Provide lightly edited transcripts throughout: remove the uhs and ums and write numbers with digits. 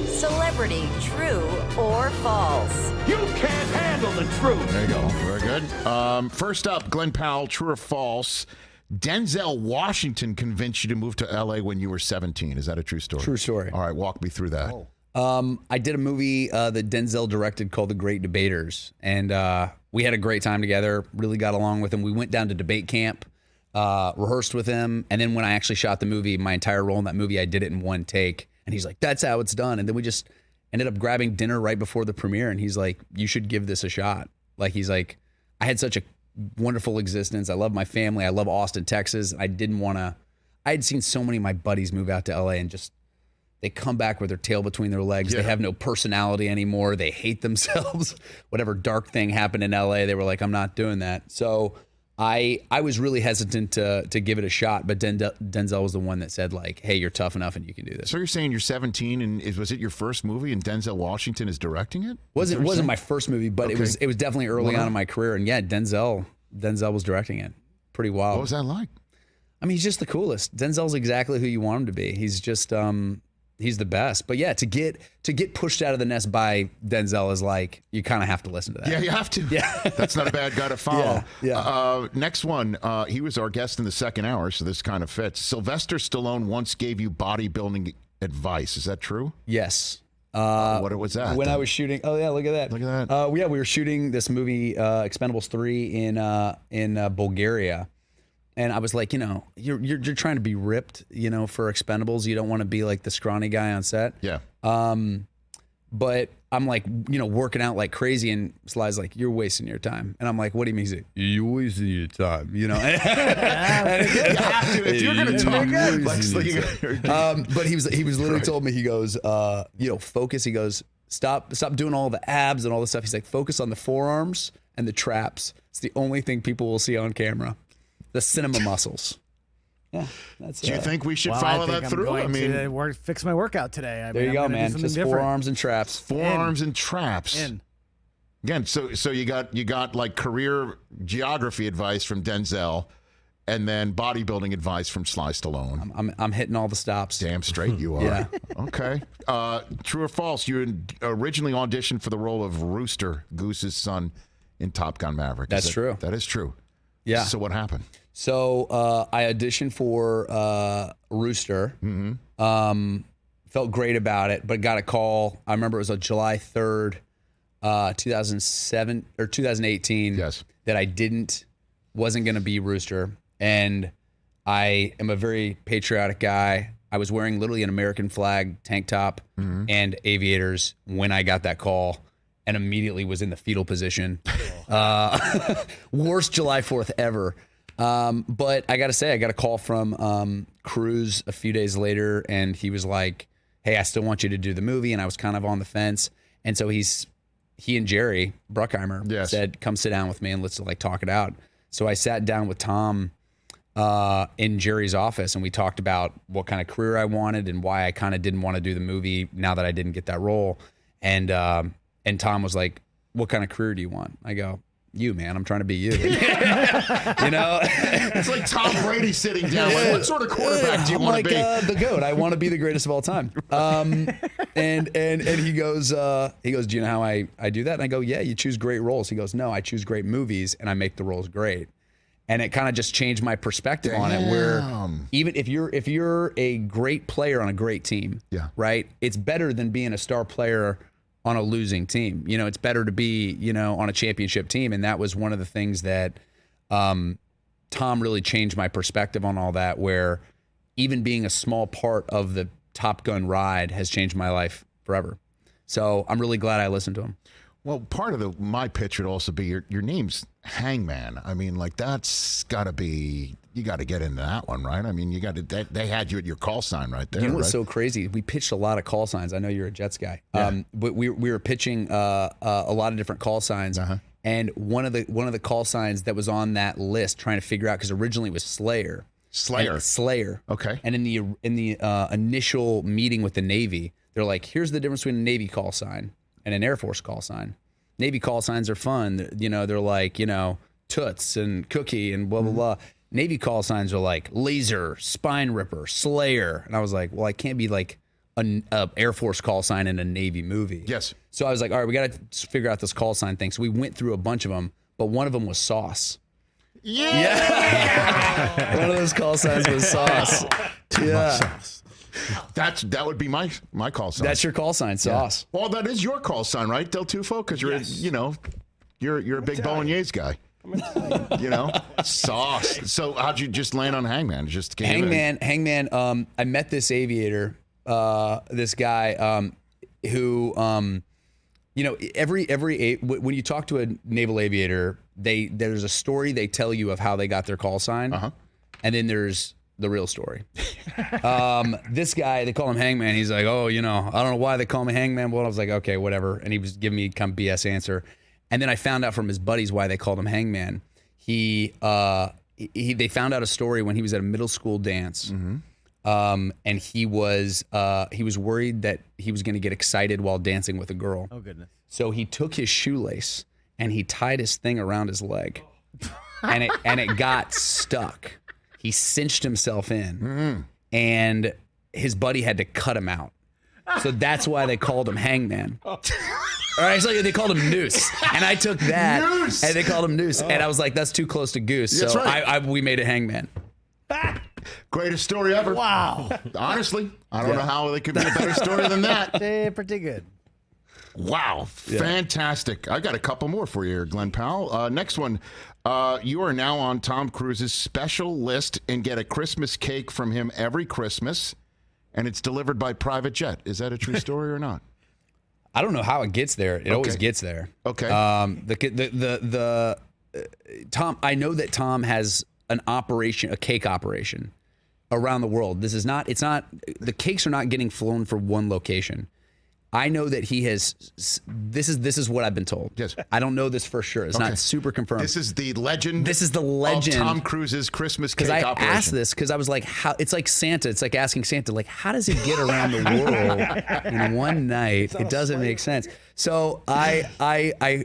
Celebrity, true or false? You can't handle the truth. There you go. Very good. First up, Glen Powell, true or false? Denzel Washington convinced you to move to L.A. when you were 17. Is that a true story? True story. All right, walk me through that. I did a movie that Denzel directed called The Great Debaters, and we had a great time together, really got along with him. We went down to debate camp, rehearsed with him, and then when I actually shot the movie, my entire role in that movie, I did it in one take. And he's like, that's how it's done. And then we just ended up grabbing dinner right before the premiere, and he's like, you should give this a shot. Like, he's like, I had such a wonderful existence. I love my family. I love Austin, Texas. I had seen so many of my buddies move out to LA and just, they come back with their tail between their legs. Yeah. They have no personality anymore. They hate themselves. Whatever dark thing happened in LA, they were like, I'm not doing that. So I was really hesitant to give it a shot, but Denzel was the one that said, like, hey, you're tough enough and you can do this. So you're saying you're 17 and was it your first movie and Denzel Washington is directing it? It wasn't my first movie, but it was definitely early on in my career. And yeah, Denzel was directing it. Pretty wild. What was that like? I mean, he's just the coolest. Denzel's exactly who you want him to be. He's just he's the best. But yeah, to get pushed out of the nest by Denzel is like, you kind of have to listen to that. Yeah, you have to. Yeah. That's not a bad guy to follow. Yeah. Next one, he was our guest in the second hour, so this kind of fits. Sylvester Stallone once gave you bodybuilding advice. Is that true? Yes. What was that? When I was shooting, oh yeah, look at that. Look at that. Yeah, we were shooting this movie, Expendables 3 in Bulgaria. And I was like, you're trying to be ripped, for Expendables. You don't want to be like the scrawny guy on set. Yeah. But I'm like, working out like crazy, and Sly's like, you're wasting your time. And I'm like, what do you mean? He's like, you're wasting your time, You have to. If you're going to talk, but he was literally told me, he goes, focus. He goes, stop doing all the abs and all this stuff. He's like, focus on the forearms and the traps. It's the only thing people will see on camera. The cinema muscles. Yeah, that's. Do you think we should follow that through? I mean, to fix my workout today. There you go, man. Just forearms and traps. Forearms and traps. Again, so you got like career geography advice from Denzel, and then bodybuilding advice from Sly Stallone. I'm hitting all the stops. Damn straight you are. Yeah. Okay. True or false? You originally auditioned for the role of Rooster, Goose's son, in Top Gun Maverick. That's true. That is true. Yeah. So what happened? So I auditioned for Rooster. Mm-hmm. Felt great about it, but got a call. I remember it was on July 3rd, 2007 or 2018. Yes. That I wasn't going to be Rooster, and I am a very patriotic guy. I was wearing literally an American flag tank top and aviators when I got that call, and immediately was in the fetal position. Worst July 4th ever. But I got to say, I got a call from Cruise a few days later, and he was like, hey, I still want you to do the movie. And I was kind of on the fence. And so he and Jerry Bruckheimer said, come sit down with me and let's like talk it out. So I sat down with Tom in Jerry's office, and we talked about what kind of career I wanted and why I kind of didn't want to do the movie now that I didn't get that role. And Tom was like, what kind of career do you want? I go, you, man, I'm trying to be you. It's like Tom Brady sitting down. Like, what sort of quarterback do you want to be? The GOAT. I want to be the greatest of all time. And he goes, do you know how I do that? And I go, yeah, you choose great roles. He goes, no, I choose great movies and I make the roles great. And it kind of just changed my perspective on it, where even if you're a great player on a great team, right? It's better than being a star player on a losing team. It's better to be, on a championship team. And that was one of the things that Tom really changed my perspective on all that, where even being a small part of the Top Gun ride has changed my life forever. So I'm really glad I listened to him. Well, part of my pitch would also be your name's Hangman. I mean, like, that's got to be, you got to get into that one, right? I mean, you got to, they had you at your call sign right there. What's so crazy? We pitched a lot of call signs. I know you're a Jets guy. But we were pitching a lot of different call signs. And one of the call signs that was on that list, trying to figure out, because originally it was Slayer. Slayer. Okay. And in the initial meeting with the Navy, they're like, here's the difference between a Navy call sign and an Air Force call sign. Navy call signs are fun. They're like, Toots and Cookie and blah, blah, blah. Navy call signs are like Laser, Spine Ripper, Slayer. And I was like, well, I can't be like a Air Force call sign in a Navy movie. Yes. So I was like, all right, we got to figure out this call sign thing. So we went through a bunch of them, but one of them was Sauce. Yeah. One of those call signs was Sauce. Yeah. That would be my call sign. That's your call sign, Sauce. Well, that is your call sign, right, Del Tufo? Because you're a big bolognese guy. Sauce. So how'd you just land on Hangman? Just Hangman. I met this aviator, this guy who, when you talk to a naval aviator, there's a story they tell you of how they got their call sign, and then there's the real story. This guy, they call him Hangman. He's like, I don't know why they call me Hangman. Well, I was like, okay, whatever. And he was giving me kind of BS answer. And then I found out from his buddies why they called him Hangman. They found out a story when he was at a middle school dance, and he was worried that he was going to get excited while dancing with a girl. Oh goodness! So he took his shoelace and he tied his thing around his leg, and it got stuck. He cinched himself in, and his buddy had to cut him out. So that's why they called him Hangman. All right, so they called him Noose, and I took that, Noose. And they called him Noose, and I was like, "That's too close to Goose." That's so right. we made it Hangman. Greatest story ever. Wow. Honestly, I don't know how there could be a better story than that. They're pretty good. Wow, fantastic! I got a couple more for you here, Glen Powell. Next one, you are now on Tom Cruise's special list and get a Christmas cake from him every Christmas, and it's delivered by private jet. Is that a true story or not? I don't know how it gets there. It always gets there. Okay. Tom. I know that Tom has an operation, a cake operation, around the world. It's not. The cakes are not getting flown from one location. I know that he has. This is what I've been told. Yes. I don't know this for sure. It's not super confirmed. This is the legend. This is the legend of Tom Cruise's Christmas cake operation. operation. I asked this because I was like, how? It's like Santa. It's like asking Santa, like, how does he get around the world in one night? It doesn't make sense. So I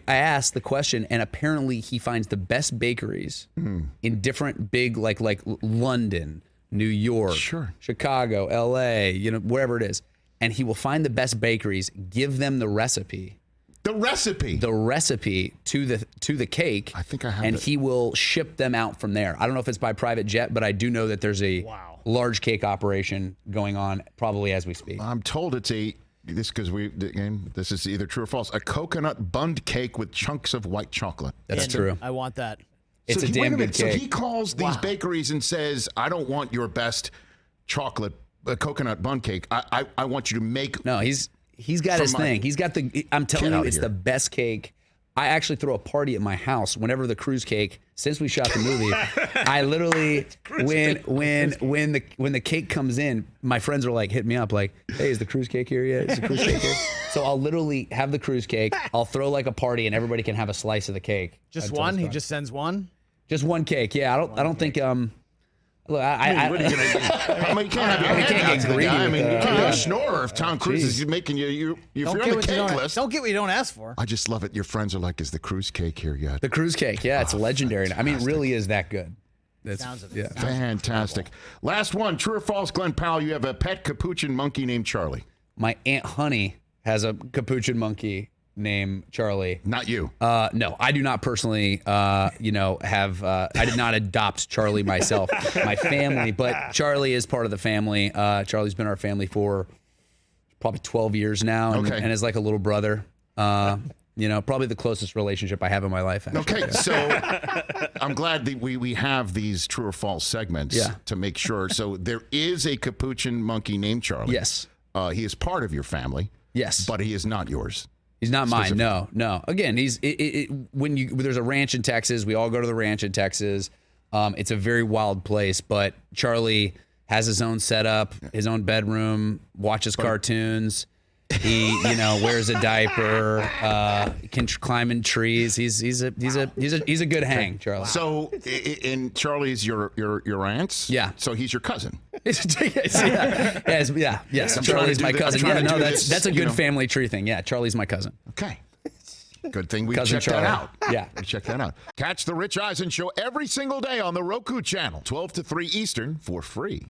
asked the question, and apparently he finds the best bakeries in different big like London, New York, Chicago, L.A., wherever it is. And he will find the best bakeries, give them the recipe. The recipe to the cake. I think I have and it. he will ship them out from there. I don't know if it's by private jet, but I do know that there's a large cake operation going on probably as we speak. I'm told it's this is either true or false. A coconut bunned cake with chunks of white chocolate. That's true. I want that. It's a damn good cake. So he calls these bakeries and says, "I don't want your best chocolate." A coconut bun cake. I want you to make. No, he's got his thing. He's got the. I'm telling you, it's the best cake. I actually throw a party at my house whenever the cruise cake. Since we shot the movie, I literally when the cake comes in, my friends are like, hit me up like, hey, is the cruise cake here yet? Is the cruise cake here? So I'll literally have the cruise cake. I'll throw like a party and everybody can have a slice of the cake. Just one? He just sends one? Just one cake. Yeah, I don't think. Look, you can't get greedy. I mean, you can't snore if Tom Cruise is making you. If you're on the cake list, don't get what you don't ask for. I just love it. Your friends are like, "Is the cruise cake here yet?" The cruise cake, yeah, it's legendary. Fantastic. I mean, it really is that good. Sounds of it. Fantastic. Last one, true or false, Glen Powell? You have a pet capuchin monkey named Charlie. My Aunt Honey has a capuchin monkey named Charlie. Not you. No, I do not personally, have. I did not adopt Charlie myself, my family, but Charlie is part of the family. Charlie's been our family for probably 12 years now, and is like a little brother. Probably the closest relationship I have in my life. Actually. Okay, so I'm glad that we have these true or false segments to make sure. So there is a capuchin monkey named Charlie. Yes. He is part of your family. Yes. But he is not yours. He's not mine. No. Again, there's a ranch in Texas. We all go to the ranch in Texas. It's a very wild place, but Charlie has his own setup, his own bedroom, watches cartoons. He, wears a diaper, can climb in trees. He's a good hang, Charlie. So, in Charlie's your aunt's. Yeah. So he's your cousin. Yes. Charlie's my cousin. Yeah, no, that's a good family tree thing. Yeah, Charlie's my cousin. Okay. Good thing we Cousin checked that out. Yeah. We checked that out. Catch the Rich Eisen Show every single day on the Roku channel, 12 to 3 Eastern, for free.